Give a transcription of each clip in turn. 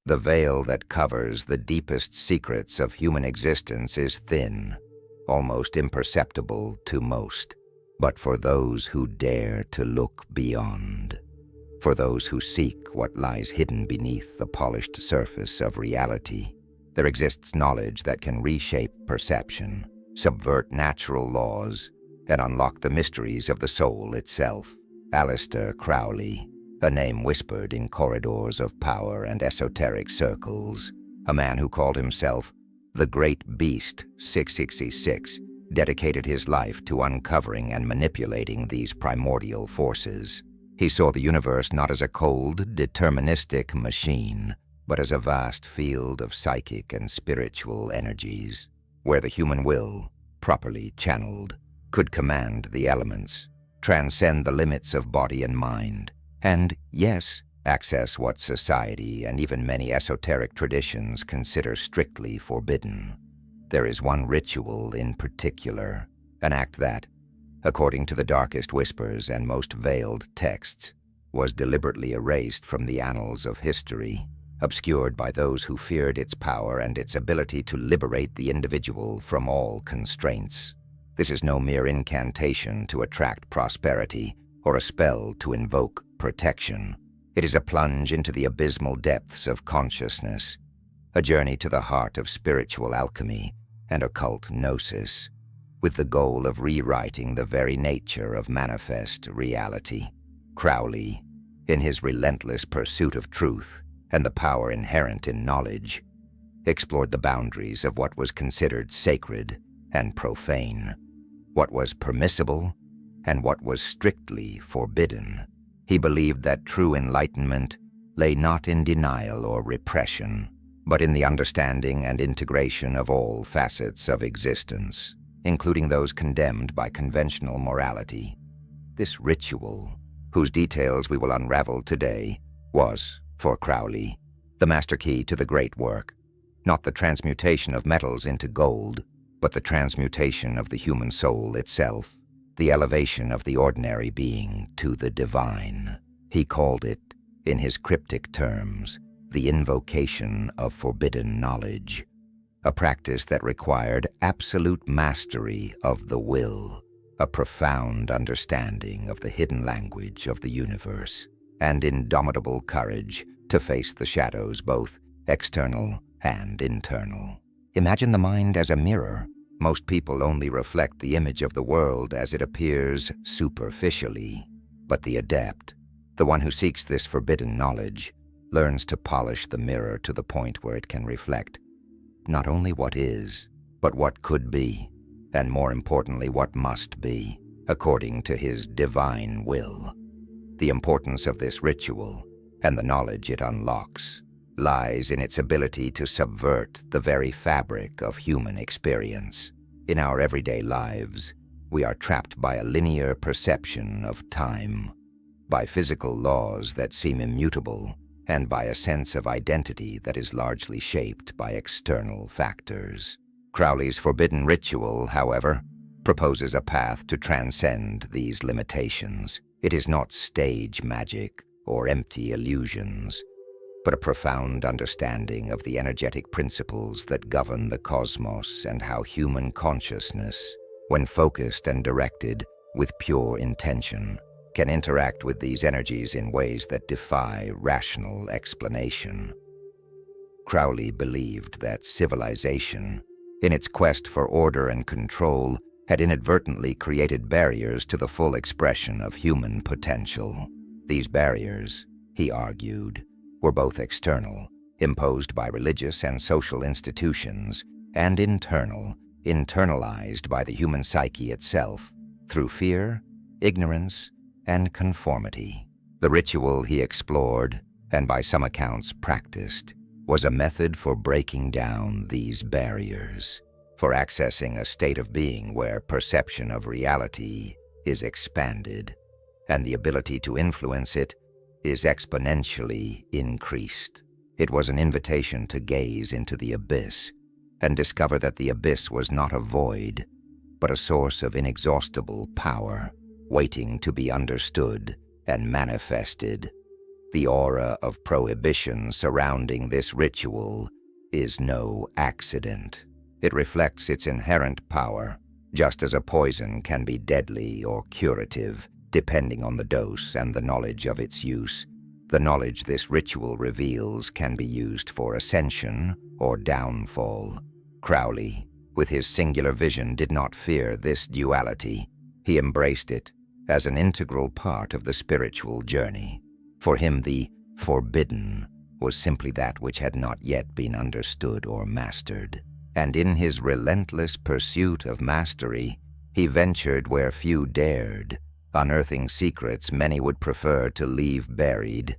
The veil that covers the deepest secrets of human existence is thin, almost imperceptible to most. But for those who dare to look beyond, for those who seek what lies hidden beneath the polished surface of reality, there exists knowledge that can reshape perception, subvert natural laws, and unlock the mysteries of the soul itself. Aleister Crowley, a name whispered in corridors of power and esoteric circles, a man who called himself the Great Beast 666, dedicated his life to uncovering and manipulating these primordial forces. He saw the universe not as a cold, deterministic machine, but as a vast field of psychic and spiritual energies, where the human will, properly channeled, could command the elements, transcend the limits of body and mind, and, yes, access what society and even many esoteric traditions consider strictly forbidden. There is one ritual in particular, an act that, according to the darkest whispers and most veiled texts, was deliberately erased from the annals of history, obscured by those who feared its power and its ability to liberate the individual from all constraints. This is no mere incantation to attract prosperity or a spell to invoke protection. It is a plunge into the abysmal depths of consciousness, a journey to the heart of spiritual alchemy and occult gnosis, with the goal of rewriting the very nature of manifest reality. Crowley, in his relentless pursuit of truth and the power inherent in knowledge, explored the boundaries of what was considered sacred and profane, what was permissible and what was strictly forbidden. He believed that true enlightenment lay not in denial or repression, but in the understanding and integration of all facets of existence, including those condemned by conventional morality. This ritual, whose details we will unravel today, was, for Crowley, the master key to the great work, not the transmutation of metals into gold, but the transmutation of the human soul itself, the elevation of the ordinary being to the divine. He called it, in his cryptic terms, the invocation of forbidden knowledge, a practice that required absolute mastery of the will, a profound understanding of the hidden language of the universe, and indomitable courage to face the shadows, both external and internal. Imagine the mind as a mirror. Most people only reflect the image of the world as it appears superficially, but the adept, the one who seeks this forbidden knowledge, learns to polish the mirror to the point where it can reflect not only what is, but what could be, and more importantly, what must be, according to his divine will. The importance of this ritual, and the knowledge it unlocks, lies in its ability to subvert the very fabric of human experience. In our everyday lives, we are trapped by a linear perception of time, by physical laws that seem immutable, and by a sense of identity that is largely shaped by external factors. Crowley's forbidden ritual, however, proposes a path to transcend these limitations. It is not stage magic or empty illusions, but a profound understanding of the energetic principles that govern the cosmos and how human consciousness, when focused and directed with pure intention, can interact with these energies in ways that defy rational explanation. Crowley believed that civilization, in its quest for order and control, had inadvertently created barriers to the full expression of human potential. These barriers, he argued, were both external, imposed by religious and social institutions, and internal, internalized by the human psyche itself, through fear, ignorance, and conformity. The ritual he explored, and by some accounts practiced, was a method for breaking down these barriers, for accessing a state of being where perception of reality is expanded, and the ability to influence it is exponentially increased. It was an invitation to gaze into the abyss and discover that the abyss was not a void, but a source of inexhaustible power, waiting to be understood and manifested. The aura of prohibition surrounding this ritual is no accident. It reflects its inherent power, just as a poison can be deadly or curative, depending on the dose and the knowledge of its use. The knowledge this ritual reveals can be used for ascension or downfall. Crowley, with his singular vision, did not fear this duality. He embraced it as an integral part of the spiritual journey. For him, the forbidden was simply that which had not yet been understood or mastered. And in his relentless pursuit of mastery, he ventured where few dared, unearthing secrets many would prefer to leave buried,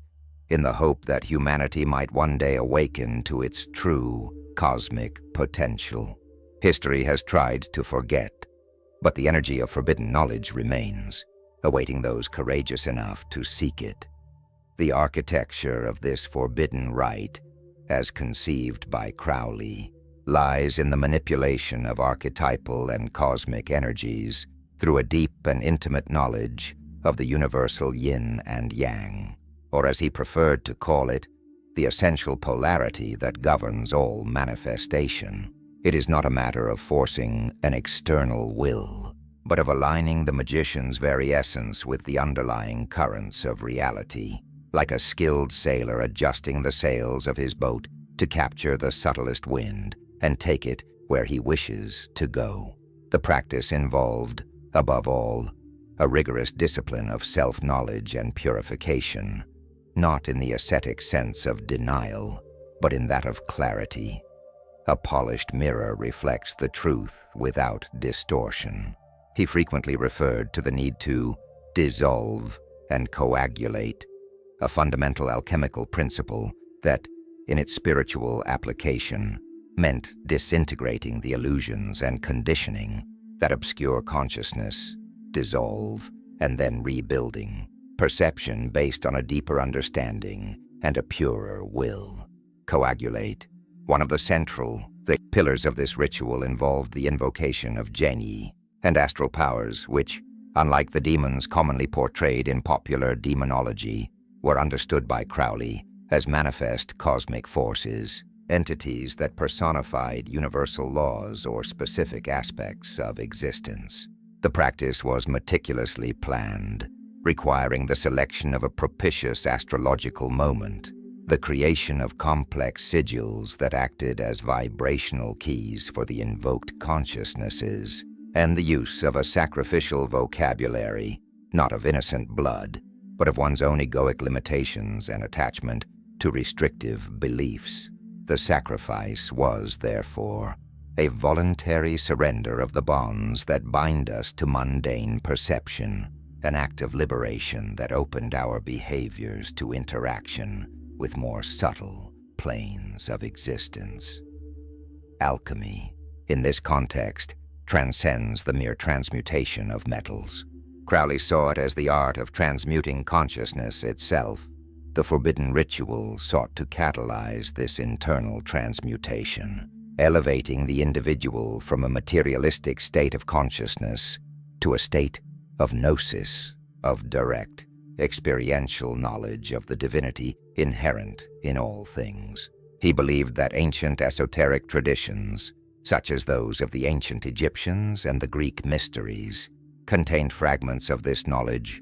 in the hope that humanity might one day awaken to its true cosmic potential. History has tried to forget, but the energy of forbidden knowledge remains, awaiting those courageous enough to seek it. The architecture of this forbidden rite, as conceived by Crowley, lies in the manipulation of archetypal and cosmic energies through a deep and intimate knowledge of the universal yin and yang, or as he preferred to call it, the essential polarity that governs all manifestation. It is not a matter of forcing an external will, but of aligning the magician's very essence with the underlying currents of reality, like a skilled sailor adjusting the sails of his boat to capture the subtlest wind and take it where he wishes to go. The practice involved, above all, a rigorous discipline of self-knowledge and purification, not in the ascetic sense of denial, but in that of clarity. A polished mirror reflects the truth without distortion. He frequently referred to the need to dissolve and coagulate, a fundamental alchemical principle that, in its spiritual application, meant disintegrating the illusions and conditioning that obscure consciousness, dissolve, and then rebuilding, perception based on a deeper understanding and a purer will. Coagulate. One of the central pillars of this ritual involved the invocation of genie and astral powers which, unlike the demons commonly portrayed in popular demonology, were understood by Crowley as manifest cosmic forces, entities that personified universal laws or specific aspects of existence. The practice was meticulously planned, requiring the selection of a propitious astrological moment, the creation of complex sigils that acted as vibrational keys for the invoked consciousnesses, and the use of a sacrificial vocabulary, not of innocent blood, but of one's own egoic limitations and attachment to restrictive beliefs. The sacrifice was, therefore, a voluntary surrender of the bonds that bind us to mundane perception, an act of liberation that opened our behaviors to interaction with more subtle planes of existence. Alchemy, in this context, transcends the mere transmutation of metals. Crowley saw it as the art of transmuting consciousness itself. The forbidden ritual sought to catalyze this internal transmutation, elevating the individual from a materialistic state of consciousness to a state of gnosis, of direct, experiential knowledge of the divinity inherent in all things. He believed that ancient esoteric traditions, such as those of the ancient Egyptians and the Greek mysteries, contained fragments of this knowledge,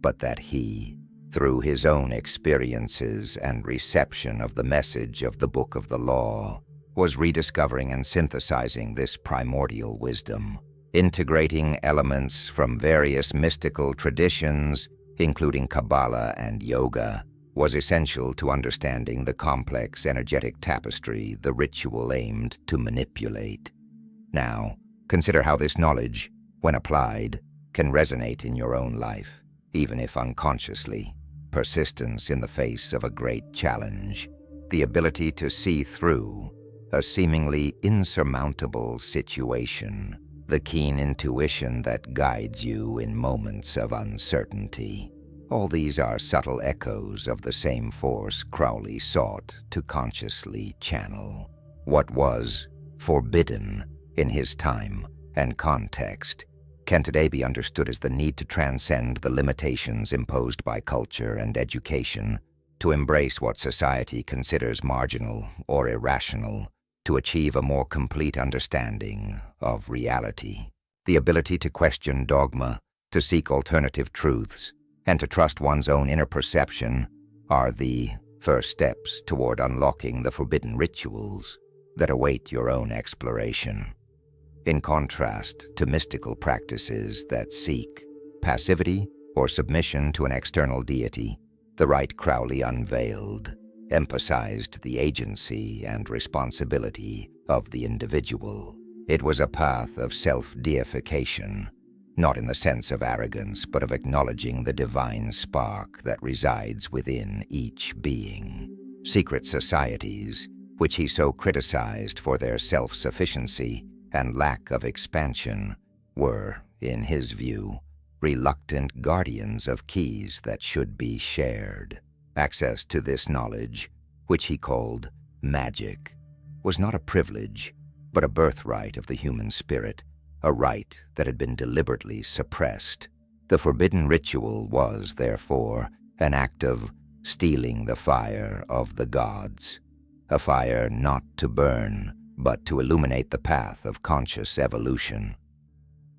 but that he, through his own experiences and reception of the message of the Book of the Law, was rediscovering and synthesizing this primordial wisdom. Integrating elements from various mystical traditions, including Kabbalah and yoga, was essential to understanding the complex energetic tapestry the ritual aimed to manipulate. Now, consider how this knowledge, when applied, can resonate in your own life, even if unconsciously. Persistence in the face of a great challenge, the ability to see through a seemingly insurmountable situation, the keen intuition that guides you in moments of uncertainty. All these are subtle echoes of the same force Crowley sought to consciously channel. What was forbidden in his time and context can today be understood as the need to transcend the limitations imposed by culture and education, to embrace what society considers marginal or irrational, to achieve a more complete understanding of reality. The ability to question dogma, to seek alternative truths, and to trust one's own inner perception are the first steps toward unlocking the forbidden rituals that await your own exploration. In contrast to mystical practices that seek passivity or submission to an external deity, the rite Crowley unveiled emphasized the agency and responsibility of the individual. It was a path of self-deification, not in the sense of arrogance, but of acknowledging the divine spark that resides within each being. Secret societies, which he so criticized for their self-sufficiency and lack of expansion, were, in his view, reluctant guardians of keys that should be shared. Access to this knowledge, which he called magic, was not a privilege, but a birthright of the human spirit, a right that had been deliberately suppressed. The forbidden ritual was, therefore, an act of stealing the fire of the gods, a fire not to burn, but to illuminate the path of conscious evolution.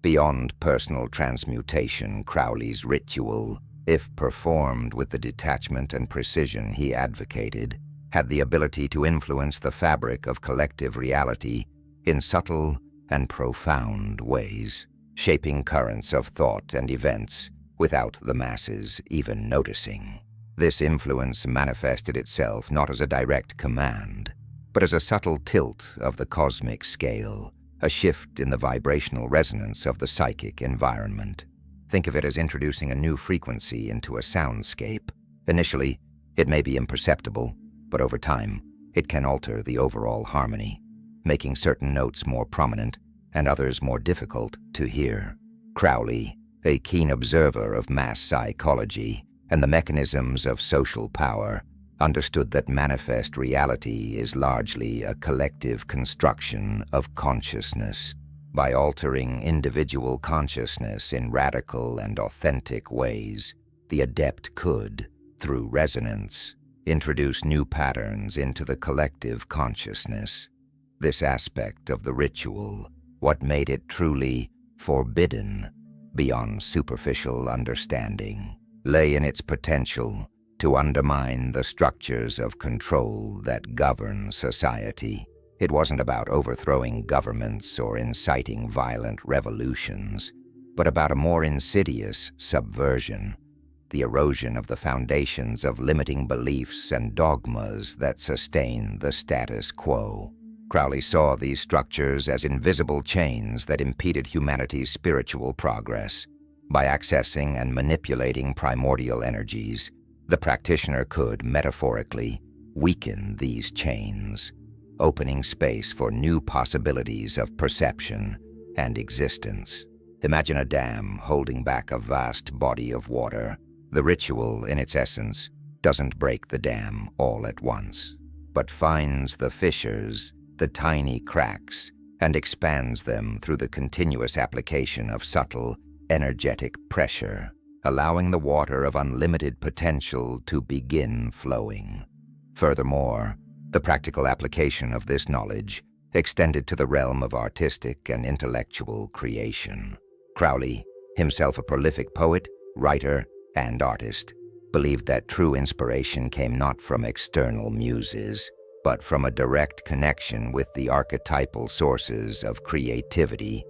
Beyond personal transmutation, Crowley's ritual, if performed with the detachment and precision he advocated, had the ability to influence the fabric of collective reality in subtle and profound ways, shaping currents of thought and events without the masses even noticing. This influence manifested itself not as a direct command, but as a subtle tilt of the cosmic scale, a shift in the vibrational resonance of the psychic environment. Think of it as introducing a new frequency into a soundscape. Initially, it may be imperceptible, but over time, it can alter the overall harmony, making certain notes more prominent and others more difficult to hear. Crowley, a keen observer of mass psychology and the mechanisms of social power, understood that manifest reality is largely a collective construction of consciousness. By altering individual consciousness in radical and authentic ways, the adept could, through resonance, introduce new patterns into the collective consciousness. This aspect of the ritual, what made it truly forbidden beyond superficial understanding, lay in its potential to undermine the structures of control that govern society. It wasn't about overthrowing governments or inciting violent revolutions, but about a more insidious subversion, the erosion of the foundations of limiting beliefs and dogmas that sustain the status quo. Crowley saw these structures as invisible chains that impeded humanity's spiritual progress. By accessing and manipulating primordial energies, the practitioner could, metaphorically, weaken these chains, opening space for new possibilities of perception and existence. Imagine a dam holding back a vast body of water. The ritual, in its essence, doesn't break the dam all at once, but finds the fissures, the tiny cracks, and expands them through the continuous application of subtle, energetic pressure, allowing the water of unlimited potential to begin flowing. Furthermore, the practical application of this knowledge extended to the realm of artistic and intellectual creation. Crowley, himself a prolific poet, writer, and artist, believed that true inspiration came not from external muses, but from a direct connection with the archetypal sources of creativity,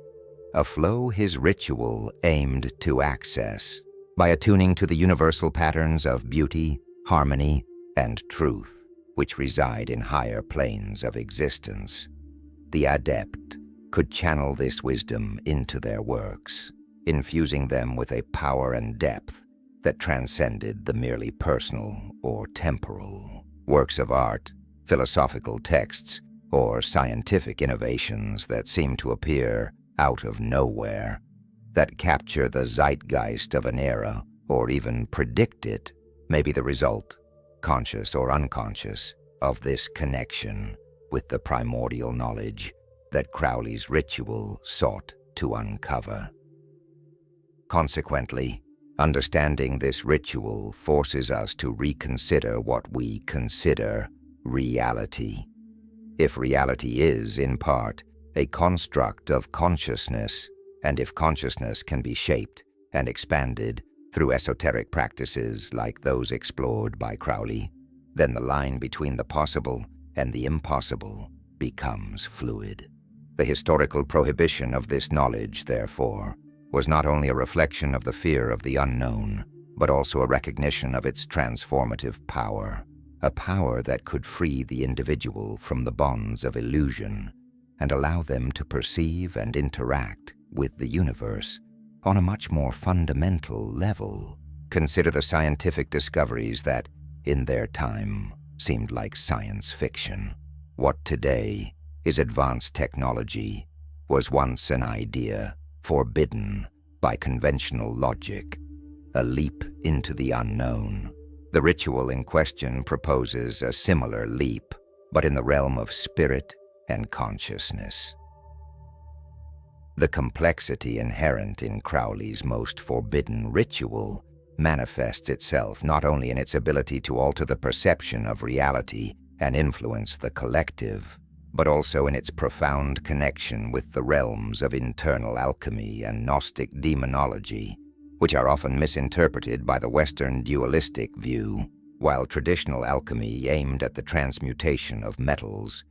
a flow his ritual aimed to access. By attuning to the universal patterns of beauty, harmony, and truth, which reside in higher planes of existence, the adept could channel this wisdom into their works, infusing them with a power and depth that transcended the merely personal or temporal. Works of art, philosophical texts, or scientific innovations that seem to appear out of nowhere, that capture the zeitgeist of an era or even predict it, may be the result, conscious or unconscious, of this connection with the primordial knowledge that Crowley's ritual sought to uncover. Consequently, Understanding this ritual forces us to reconsider what we consider reality. If reality is, in part, a construct of consciousness, and if consciousness can be shaped and expanded through esoteric practices like those explored by Crowley, then the line between the possible and the impossible becomes fluid. The historical prohibition of this knowledge, therefore, was not only a reflection of the fear of the unknown, but also a recognition of its transformative power, a power that could free the individual from the bonds of illusion and allow them to perceive and interact with the universe on a much more fundamental level. Consider the scientific discoveries that, in their time, seemed like science fiction. What today is advanced technology was once an idea forbidden by conventional logic, a leap into the unknown. The ritual in question proposes a similar leap, but in the realm of spirit and consciousness. The complexity inherent in Crowley's most forbidden ritual manifests itself not only in its ability to alter the perception of reality and influence the collective, but also in its profound connection with the realms of internal alchemy and Gnostic demonology, which are often misinterpreted by the Western dualistic view. While traditional alchemy aimed at the transmutation of metals,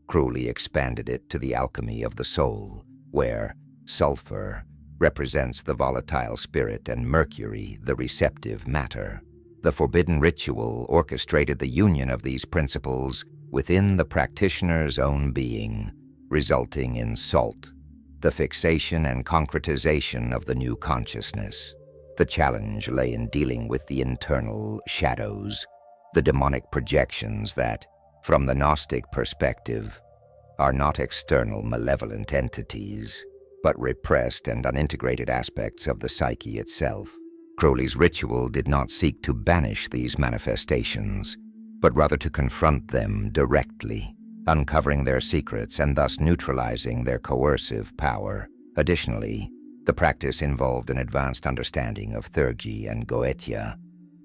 Crowley expanded it to the alchemy of the soul, where sulfur represents the volatile spirit and mercury, the receptive matter. The forbidden ritual orchestrated the union of these principles within the practitioner's own being, resulting in salt, the fixation and concretization of the new consciousness. The challenge lay in dealing with the internal shadows, the demonic projections that, from the Gnostic perspective, are not external malevolent entities, but repressed and unintegrated aspects of the psyche itself. Crowley's ritual did not seek to banish these manifestations, but rather to confront them directly, uncovering their secrets and thus neutralizing their coercive power. Additionally, the practice involved an advanced understanding of theurgy and goetia,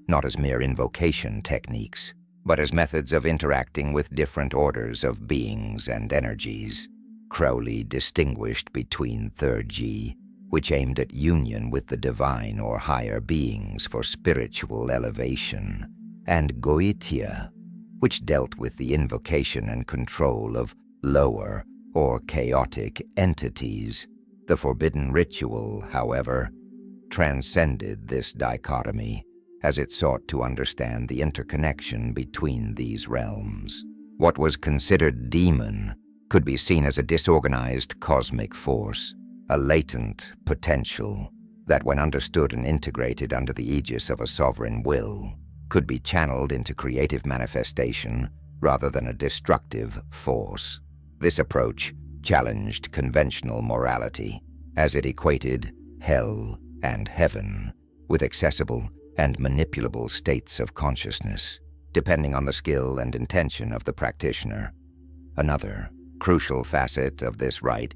not as mere invocation techniques, but as methods of interacting with different orders of beings and energies. Crowley distinguished between theurgy, which aimed at union with the divine or higher beings for spiritual elevation, and goetia, which dealt with the invocation and control of lower or chaotic entities. The forbidden ritual, however, transcended this dichotomy as it sought to understand the interconnection between these realms. What was considered demon could be seen as a disorganized cosmic force, a latent potential that, when understood and integrated under the aegis of a sovereign will, could be channeled into creative manifestation rather than a destructive force. This approach challenged conventional morality, as it equated hell and heaven with accessible and manipulable states of consciousness, depending on the skill and intention of the practitioner. Another crucial facet of this rite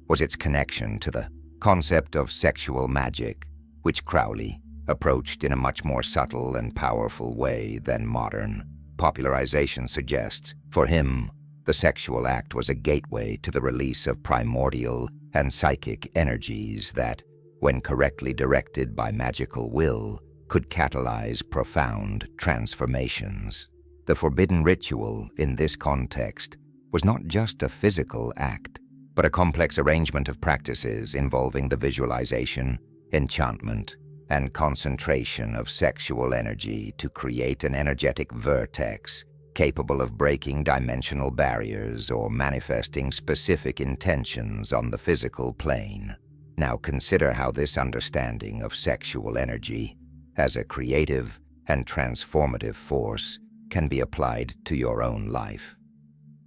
was its connection to the concept of sexual magic, which Crowley approached in a much more subtle and powerful way than modern popularization suggests. For him, the sexual act was a gateway to the release of primordial and psychic energies that, when correctly directed by magical will, could catalyze profound transformations. The forbidden ritual, in this context, was not just a physical act, but a complex arrangement of practices involving the visualization, enchantment, and concentration of sexual energy to create an energetic vertex capable of breaking dimensional barriers or manifesting specific intentions on the physical plane. Now consider how this understanding of sexual energy as a creative and transformative force can be applied to your own life.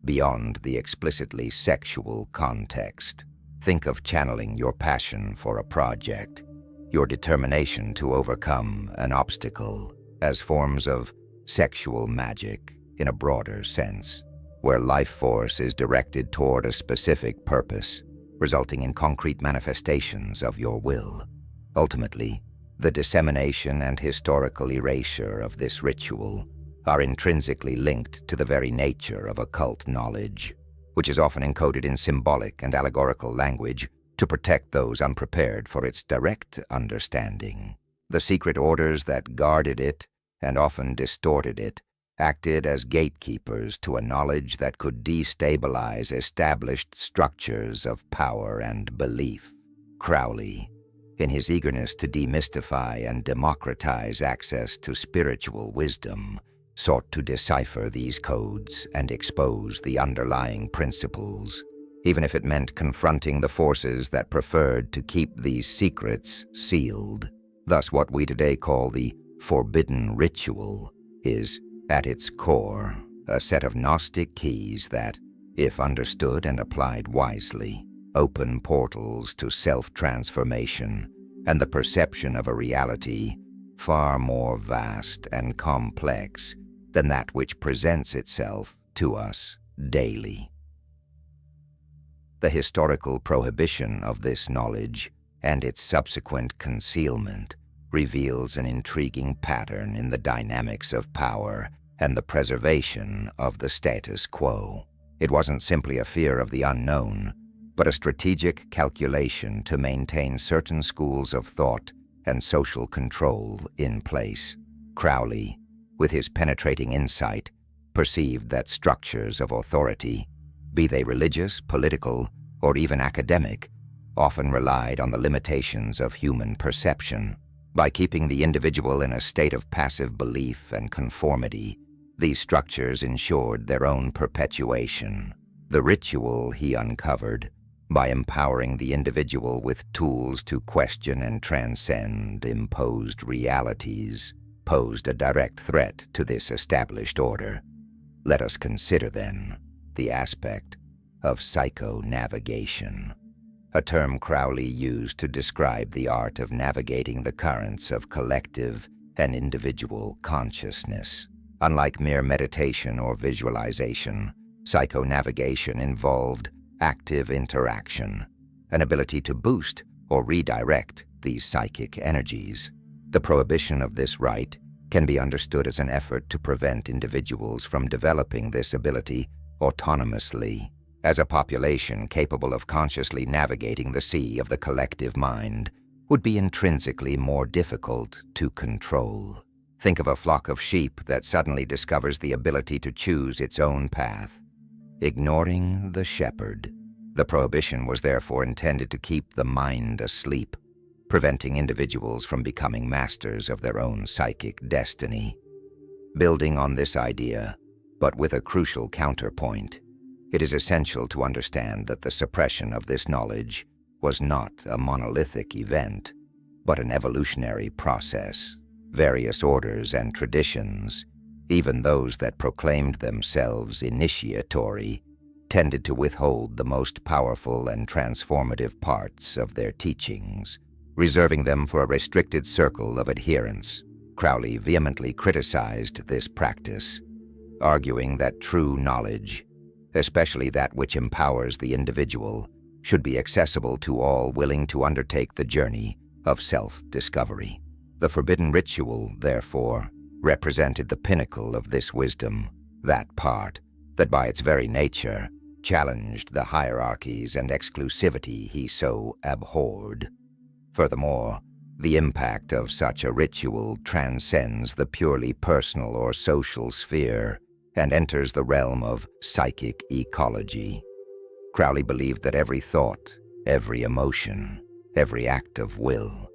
Beyond the explicitly sexual context, think of channeling your passion for a project, your determination to overcome an obstacle, as forms of sexual magic in a broader sense, where life force is directed toward a specific purpose, resulting in concrete manifestations of your will. Ultimately, The dissemination and historical erasure of this ritual are intrinsically linked to the very nature of occult knowledge, which is often encoded in symbolic and allegorical language to protect those unprepared for its direct understanding. The secret orders that guarded it, and often distorted it, acted as gatekeepers to a knowledge that could destabilize established structures of power and belief. Crowley, in his eagerness to demystify and democratize access to spiritual wisdom, sought to decipher these codes and expose the underlying principles, even if it meant confronting the forces that preferred to keep these secrets sealed. Thus, what we today call the forbidden ritual is, at its core, a set of Gnostic keys that, if understood and applied wisely, open portals to self-transformation and the perception of a reality far more vast and complex than that which presents itself to us daily. The historical prohibition of this knowledge and its subsequent concealment reveals an intriguing pattern in the dynamics of power and the preservation of the status quo. It wasn't simply a fear of the unknown, but a strategic calculation to maintain certain schools of thought and social control in place. Crowley, with his penetrating insight, perceived that structures of authority, be they religious, political, or even academic, often relied on the limitations of human perception. By keeping the individual in a state of passive belief and conformity, these structures ensured their own perpetuation. The ritual he uncovered, by empowering the individual with tools to question and transcend imposed realities, posed a direct threat to this established order. Let us consider, then, the aspect of psycho-navigation, a term Crowley used to describe the art of navigating the currents of collective and individual consciousness. Unlike mere meditation or visualization, psycho-navigation involved active interaction, an ability to boost or redirect these psychic energies. The prohibition of this rite can be understood as an effort to prevent individuals from developing this ability autonomously. As a population capable of consciously navigating the sea of the collective mind would be intrinsically more difficult to control. Think of a flock of sheep that suddenly discovers the ability to choose its own path, ignoring the shepherd. The prohibition was therefore intended to keep the mind asleep, preventing individuals from becoming masters of their own psychic destiny. Building on this idea, but with a crucial counterpoint, it is essential to understand that the suppression of this knowledge was not a monolithic event, but an evolutionary process. Various orders and traditions, even those that proclaimed themselves initiatory, tended to withhold the most powerful and transformative parts of their teachings, reserving them for a restricted circle of adherents. Crowley vehemently criticized this practice, arguing that true knowledge, especially that which empowers the individual, should be accessible to all willing to undertake the journey of self-discovery. The forbidden ritual, therefore, represented the pinnacle of this wisdom, that part that by its very nature challenged the hierarchies and exclusivity he so abhorred. Furthermore, the impact of such a ritual transcends the purely personal or social sphere and enters the realm of psychic ecology. Crowley believed that every thought, every emotion, every act of will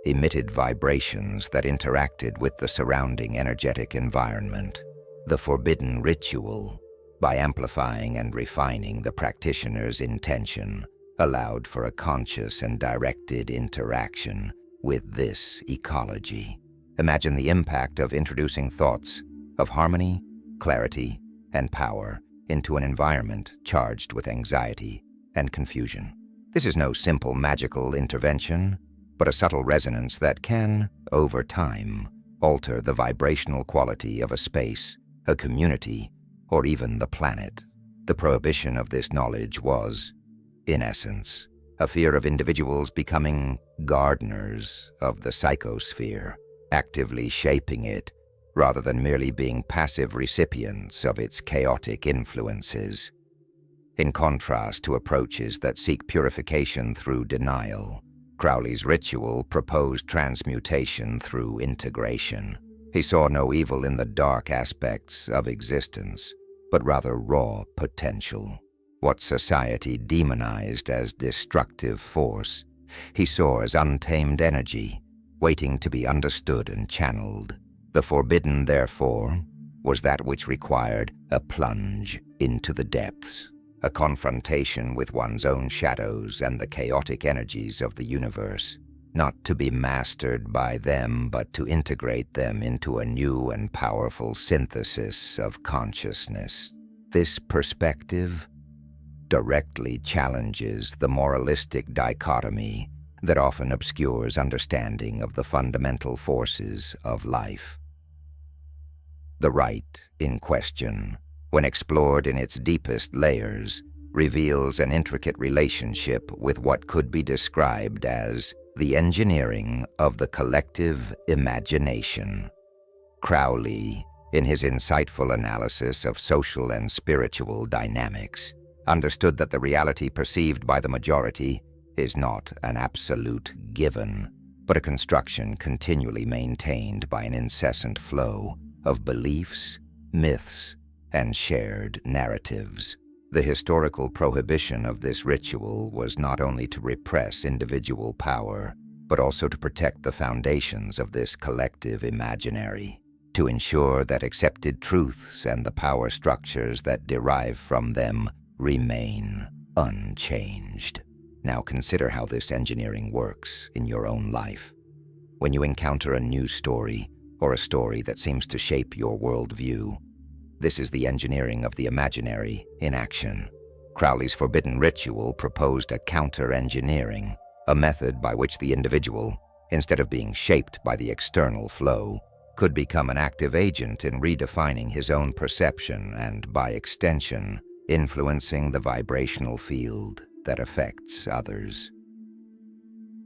emitted vibrations that interacted with the surrounding energetic environment. The forbidden ritual, by amplifying and refining the practitioner's intention, allowed for a conscious and directed interaction with this ecology. Imagine the impact of introducing thoughts of harmony, clarity, and power into an environment charged with anxiety and confusion. This is no simple magical intervention, but a subtle resonance that can, over time, alter the vibrational quality of a space, a community, or even the planet. The prohibition of this knowledge was, in essence, a fear of individuals becoming gardeners of the psychosphere, actively shaping it rather than merely being passive recipients of its chaotic influences. In contrast to approaches that seek purification through denial, Crowley's ritual proposed transmutation through integration. He saw no evil in the dark aspects of existence, but rather raw potential. What society demonized as destructive force, he saw as untamed energy, waiting to be understood and channeled. The forbidden, therefore, was that which required a plunge into the depths, a confrontation with one's own shadows and the chaotic energies of the universe, not to be mastered by them, but to integrate them into a new and powerful synthesis of consciousness. This perspective directly challenges the moralistic dichotomy that often obscures understanding of the fundamental forces of life. The rite in question, when explored in its deepest layers, reveals an intricate relationship with what could be described as the engineering of the collective imagination. Crowley, in his insightful analysis of social and spiritual dynamics, understood that the reality perceived by the majority is not an absolute given, but a construction continually maintained by an incessant flow of beliefs, myths, and shared narratives. The historical prohibition of this ritual was not only to repress individual power, but also to protect the foundations of this collective imaginary, to ensure that accepted truths and the power structures that derive from them remain unchanged. Now consider how this engineering works in your own life. When you encounter a new story, or a story that seems to shape your worldview, this is the engineering of the imaginary in action. Crowley's forbidden ritual proposed a counter-engineering, a method by which the individual, instead of being shaped by the external flow, could become an active agent in redefining his own perception and, by extension, influencing the vibrational field that affects others.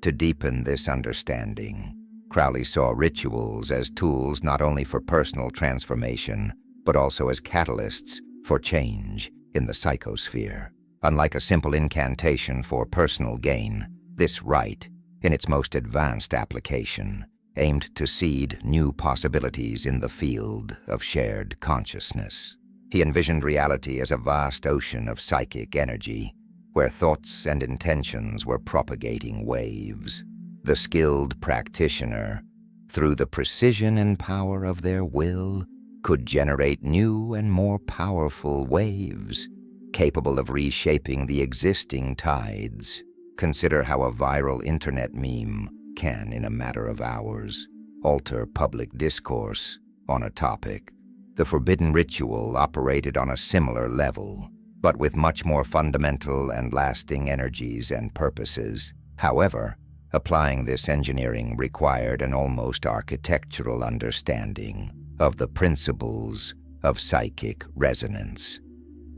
To deepen this understanding, Crowley saw rituals as tools not only for personal transformation, but also as catalysts for change in the psychosphere. Unlike a simple incantation for personal gain, this rite, in its most advanced application, aimed to seed new possibilities in the field of shared consciousness. He envisioned reality as a vast ocean of psychic energy, where thoughts and intentions were propagating waves. The skilled practitioner, through the precision and power of their will, could generate new and more powerful waves, capable of reshaping the existing tides. Consider how a viral internet meme can, in a matter of hours, alter public discourse on a topic. The forbidden ritual operated on a similar level, but with much more fundamental and lasting energies and purposes. However, applying this engineering required an almost architectural understanding of the principles of psychic resonance.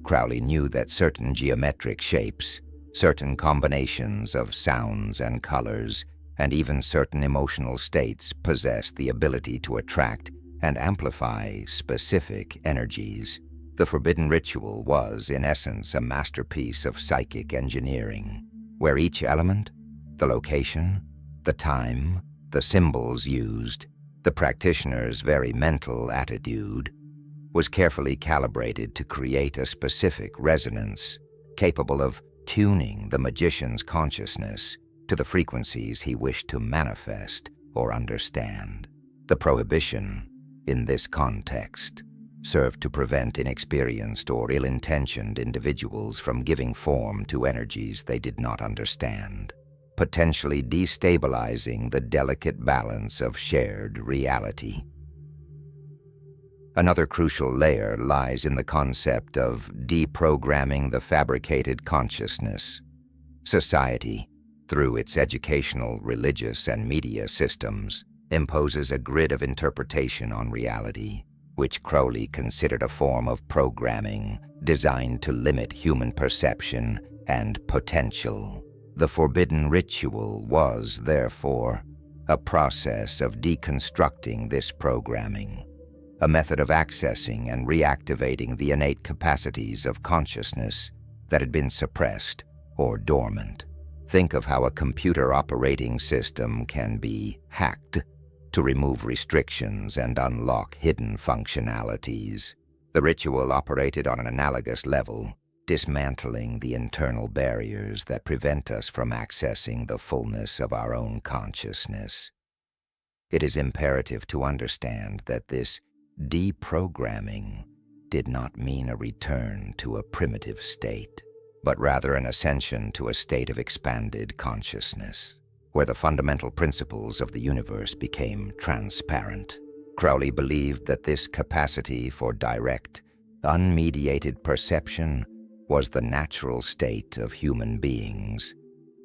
Crowley knew that certain geometric shapes, certain combinations of sounds and colors, and even certain emotional states possessed the ability to attract and amplify specific energies. The forbidden ritual was, in essence, a masterpiece of psychic engineering, where each element, the location, the time, the symbols used, the practitioner's very mental attitude, was carefully calibrated to create a specific resonance capable of tuning the magician's consciousness to the frequencies he wished to manifest or understand. The prohibition, in this context, served to prevent inexperienced or ill-intentioned individuals from giving form to energies they did not understand, potentially destabilizing the delicate balance of shared reality. Another crucial layer lies in the concept of deprogramming the fabricated consciousness. Society, through its educational, religious, and media systems, imposes a grid of interpretation on reality, which Crowley considered a form of programming designed to limit human perception and potential. The forbidden ritual was, therefore, a process of deconstructing this programming, a method of accessing and reactivating the innate capacities of consciousness that had been suppressed or dormant. Think of how a computer operating system can be hacked to remove restrictions and unlock hidden functionalities. The ritual operated on an analogous level, dismantling the internal barriers that prevent us from accessing the fullness of our own consciousness. It is imperative to understand that this deprogramming did not mean a return to a primitive state, but rather an ascension to a state of expanded consciousness, where the fundamental principles of the universe became transparent. Crowley believed that this capacity for direct, unmediated perception was the natural state of human beings,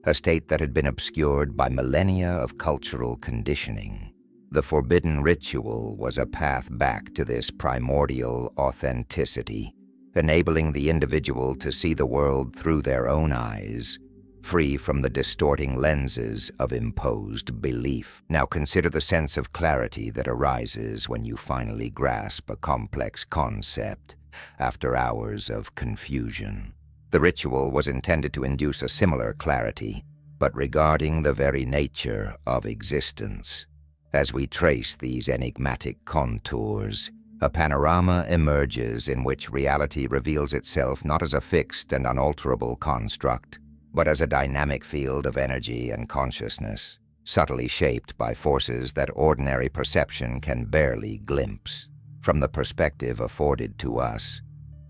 a state that had been obscured by millennia of cultural conditioning. The forbidden ritual was a path back to this primordial authenticity, enabling the individual to see the world through their own eyes, free from the distorting lenses of imposed belief. Now consider the sense of clarity that arises when you finally grasp a complex concept after hours of confusion. The ritual was intended to induce a similar clarity, but regarding the very nature of existence. As we trace these enigmatic contours, a panorama emerges in which reality reveals itself not as a fixed and unalterable construct, but as a dynamic field of energy and consciousness, subtly shaped by forces that ordinary perception can barely glimpse. From the perspective afforded to us,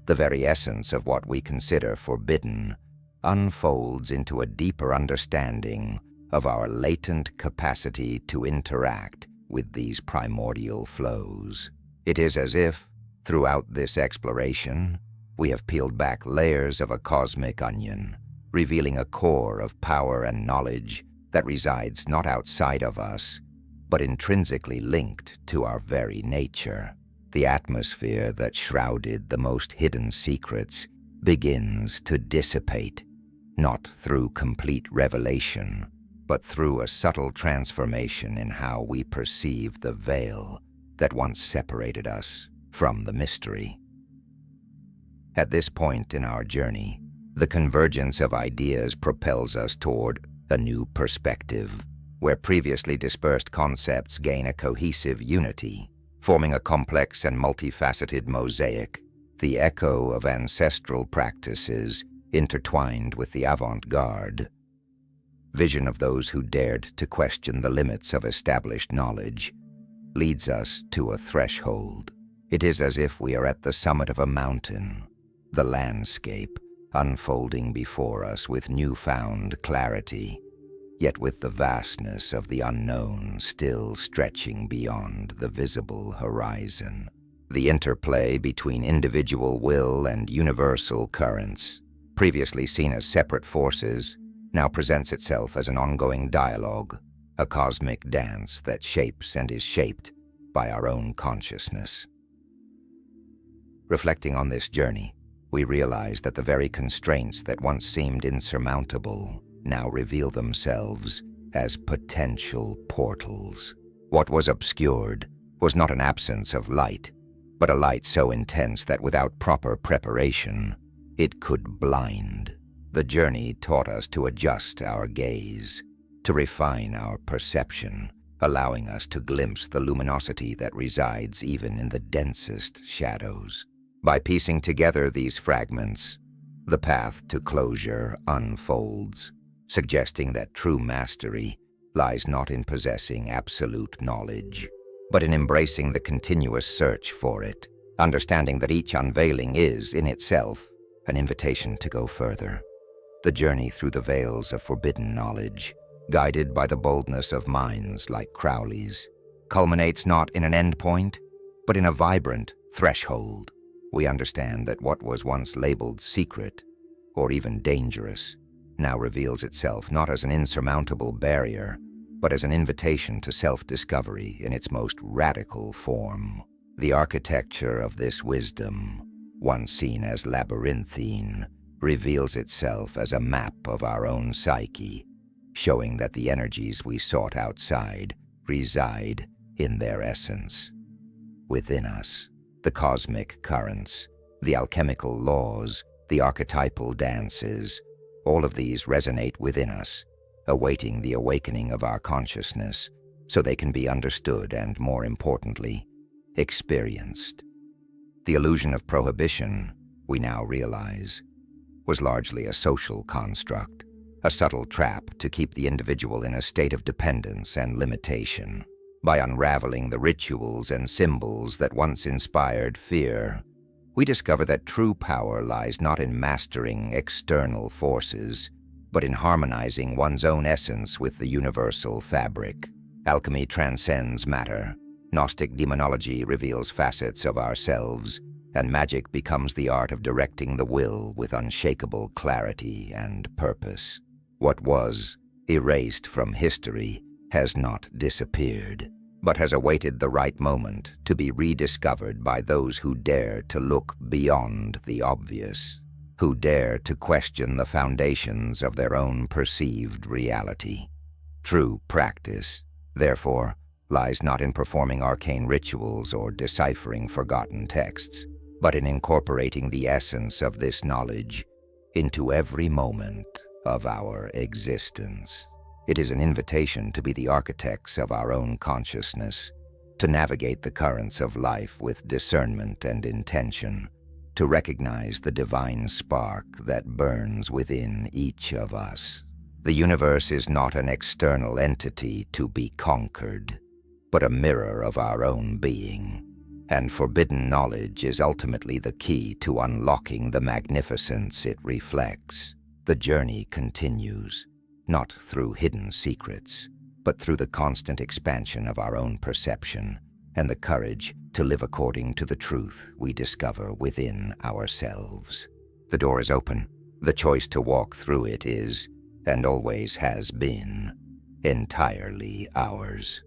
the very essence of what we consider forbidden unfolds into a deeper understanding of our latent capacity to interact with these primordial flows. It is as if, throughout this exploration, we have peeled back layers of a cosmic onion, revealing a core of power and knowledge that resides not outside of us, but intrinsically linked to our very nature. The atmosphere that shrouded the most hidden secrets begins to dissipate, not through complete revelation, but through a subtle transformation in how we perceive the veil that once separated us from the mystery. At this point in our journey, the convergence of ideas propels us toward a new perspective, where previously dispersed concepts gain a cohesive unity, forming a complex and multifaceted mosaic, the echo of ancestral practices intertwined with the avant-garde. Vision of those who dared to question the limits of established knowledge leads us to a threshold. It is as if we are at the summit of a mountain, the landscape unfolding before us with newfound clarity, yet with the vastness of the unknown still stretching beyond the visible horizon. The interplay between individual will and universal currents, previously seen as separate forces, now presents itself as an ongoing dialogue, a cosmic dance that shapes and is shaped by our own consciousness. Reflecting on this journey, we realize that the very constraints that once seemed insurmountable now reveal themselves as potential portals. What was obscured was not an absence of light, but a light so intense that without proper preparation, it could blind. The journey taught us to adjust our gaze, to refine our perception, allowing us to glimpse the luminosity that resides even in the densest shadows. By piecing together these fragments, the path to closure unfolds, suggesting that true mastery lies not in possessing absolute knowledge, but in embracing the continuous search for it, understanding that each unveiling is, in itself, an invitation to go further. The journey through the veils of forbidden knowledge, guided by the boldness of minds like Crowley's, culminates not in an endpoint, but in a vibrant threshold. We understand that what was once labeled secret, or even dangerous, now reveals itself not as an insurmountable barrier, but as an invitation to self-discovery in its most radical form. The architecture of this wisdom, once seen as labyrinthine, reveals itself as a map of our own psyche, showing that the energies we sought outside reside in their essence. Within us, the cosmic currents, the alchemical laws, the archetypal dances, all of these resonate within us, awaiting the awakening of our consciousness so they can be understood and, more importantly, experienced. The illusion of prohibition, we now realize, was largely a social construct, a subtle trap to keep the individual in a state of dependence and limitation. By unraveling the rituals and symbols that once inspired fear, we discover that true power lies not in mastering external forces, but in harmonizing one's own essence with the universal fabric. Alchemy transcends matter, Gnostic demonology reveals facets of ourselves, and magic becomes the art of directing the will with unshakable clarity and purpose. What was erased from history has not disappeared, but has awaited the right moment to be rediscovered by those who dare to look beyond the obvious, who dare to question the foundations of their own perceived reality. True practice, therefore, lies not in performing arcane rituals or deciphering forgotten texts, but in incorporating the essence of this knowledge into every moment of our existence. It is an invitation to be the architects of our own consciousness, to navigate the currents of life with discernment and intention, to recognize the divine spark that burns within each of us. The universe is not an external entity to be conquered, but a mirror of our own being, and forbidden knowledge is ultimately the key to unlocking the magnificence it reflects. The journey continues, not through hidden secrets, but through the constant expansion of our own perception and the courage to live according to the truth we discover within ourselves. The door is open. The choice to walk through it is, and always has been, entirely ours.